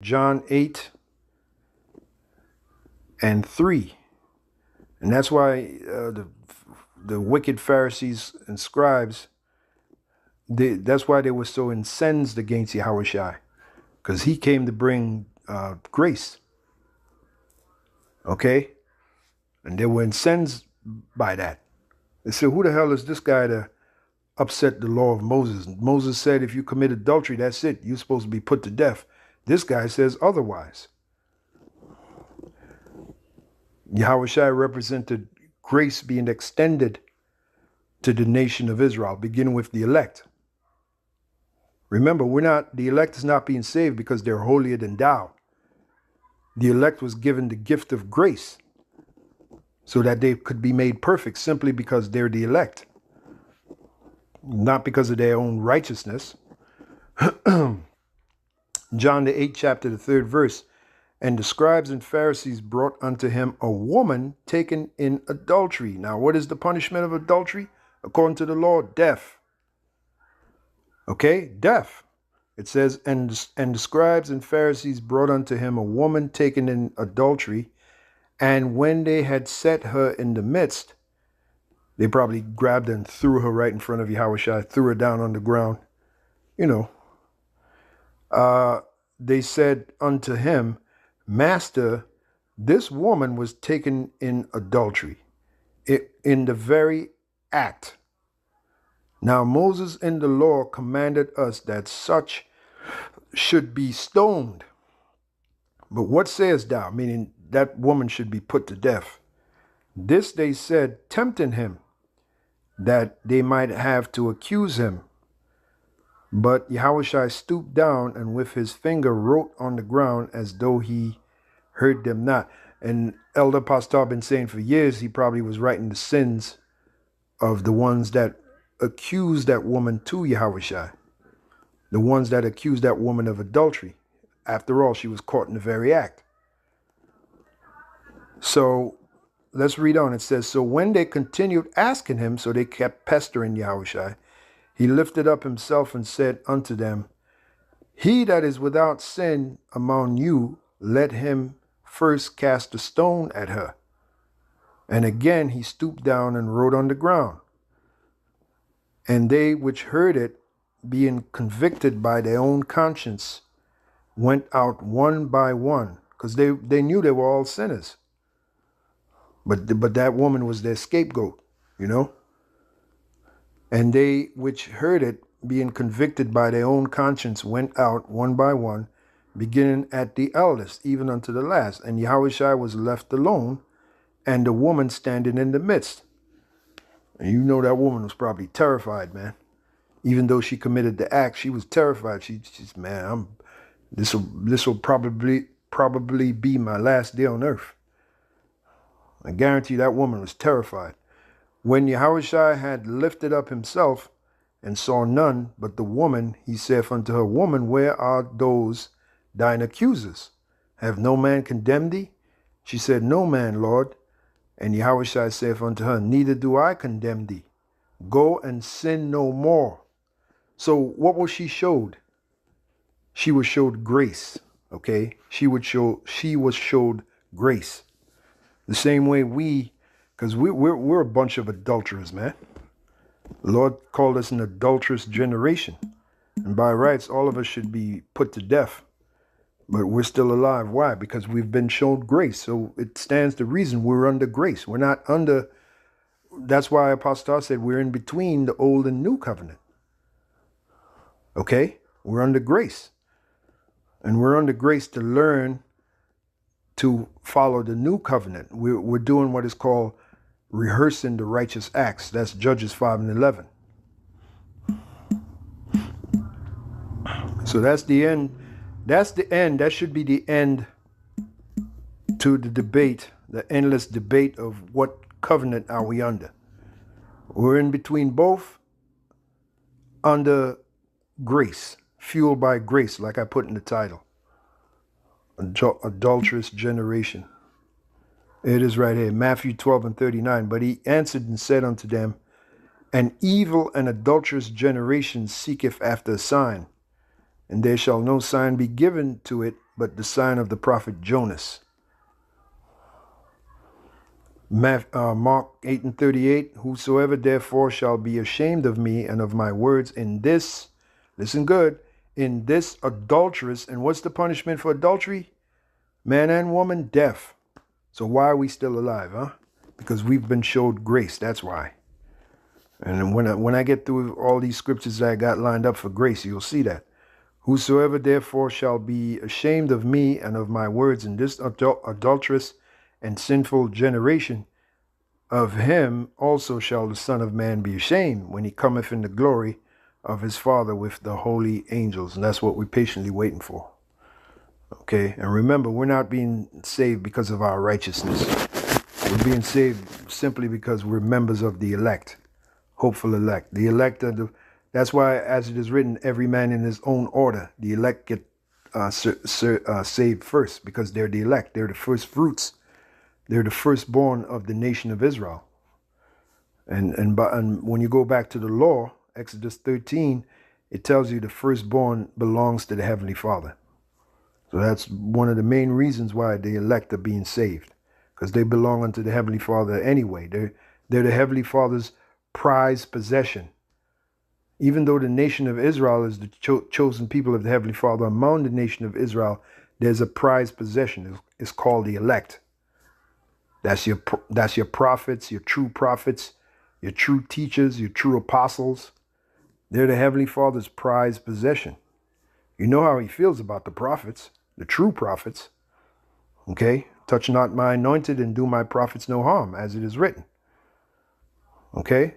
John 8 and 3. And that's why the wicked Pharisees and scribes, that's why they were so incensed against Yahushua, because he came to bring grace. Okay? And they were incensed by that. They said, who the hell is this guy to upset the law of Moses? Moses said, if you commit adultery, that's it. You're supposed to be put to death. This guy says otherwise. Yahushua represented grace being extended to the nation of Israel, beginning with the elect. Remember, the elect is not being saved because they're holier than thou. The elect was given the gift of grace so that they could be made perfect simply because they're the elect, not because of their own righteousness. John the 8th chapter, the 3rd verse. And the scribes and Pharisees brought unto him a woman taken in adultery. Now, what is the punishment of adultery? According to the law, death. Okay, death. It says, and the scribes and Pharisees brought unto him a woman taken in adultery. And when they had set her in the midst, they probably grabbed her and threw her right in front of Yahushua, threw her down on the ground. They said unto him, Master, this woman was taken in adultery, in the very act. Now Moses in the law commanded us that such should be stoned. But what sayest thou? Meaning that woman should be put to death. This they said, tempting him, that they might have to accuse him. But Yahushua stooped down and with his finger wrote on the ground as though he heard them not. And Elder Pastor been saying for years he probably was writing the sins of the ones that accused that woman to Yahushua. The ones that accused that woman of adultery. After all, she was caught in the very act. So let's read on. It says, so when they continued asking him, so they kept pestering Yahushua, he lifted up himself and said unto them, he that is without sin among you, let him first cast a stone at her. And again he stooped down and wrote on the ground. And they which heard it, being convicted by their own conscience, went out one by one, because they knew they were all sinners. But that woman was their scapegoat, And they which heard it, being convicted by their own conscience, went out one by one, beginning at the eldest, even unto the last. And Yahushua was left alone, and the woman standing in the midst. And that woman was probably terrified, man. Even though she committed the act, she was terrified. She's man, this will probably be my last day on earth. I guarantee that woman was terrified. When Yahushua had lifted up himself and saw none but the woman, he saith unto her, Woman, where are those thine accusers? Have no man condemned thee? She said, No man, Lord. And Yahushua saith unto her, Neither do I condemn thee. Go and sin no more. So what was she showed? She was showed grace, okay? She was showed grace. The same way because we're a bunch of adulterers, man. The Lord called us an adulterous generation. And by rights, all of us should be put to death. But we're still alive. Why? Because we've been shown grace. So it stands to reason we're under grace. We're not under. That's why Apostle said we're in between the old and new covenant. Okay? We're under grace. And we're under grace to learn to follow the new covenant. We're doing what is called rehearsing the righteous acts. That's Judges 5 and 11. So that's the end. That's the end. That should be the end to the debate, the endless debate of what covenant are we under. We're in between both, under grace, fueled by grace, like I put in the title. Adulterous generation. It is right here, Matthew 12 and 39. But he answered and said unto them, An evil and adulterous generation seeketh after a sign, and there shall no sign be given to it but the sign of the prophet Jonas. Mark 8:38, whosoever therefore shall be ashamed of me and of my words in this, listen good, in this adulterous, and what's the punishment for adultery? Man and woman, death. So why are we still alive, huh? Because we've been showed grace, that's why. And when I get through all these scriptures that I got lined up for grace, you'll see that. Whosoever therefore shall be ashamed of me and of my words in this adulterous and sinful generation, of him also shall the Son of Man be ashamed when he cometh in the glory of his Father with the holy angels. And that's what we're patiently waiting for. Okay, and remember, we're not being saved because of our righteousness. We're being saved simply because we're members of the elect, hopeful elect. The elect are that's why, as it is written, every man in his own order. The elect get saved first because they're the elect. They're the first fruits. They're the firstborn of the nation of Israel. And when you go back to the law, Exodus 13, it tells you the firstborn belongs to the Heavenly Father. So that's one of the main reasons why the elect are being saved, because they belong unto the Heavenly Father anyway. They're the Heavenly Father's prized possession. Even though the nation of Israel is the chosen people of the Heavenly Father, among the nation of Israel, there's a prized possession. It's called the elect. That's your prophets, your true prophets, your true teachers, your true apostles. They're the Heavenly Father's prized possession. You know how he feels about the prophets, the true prophets. Okay? Touch not my anointed and do my prophets no harm, as it is written. Okay?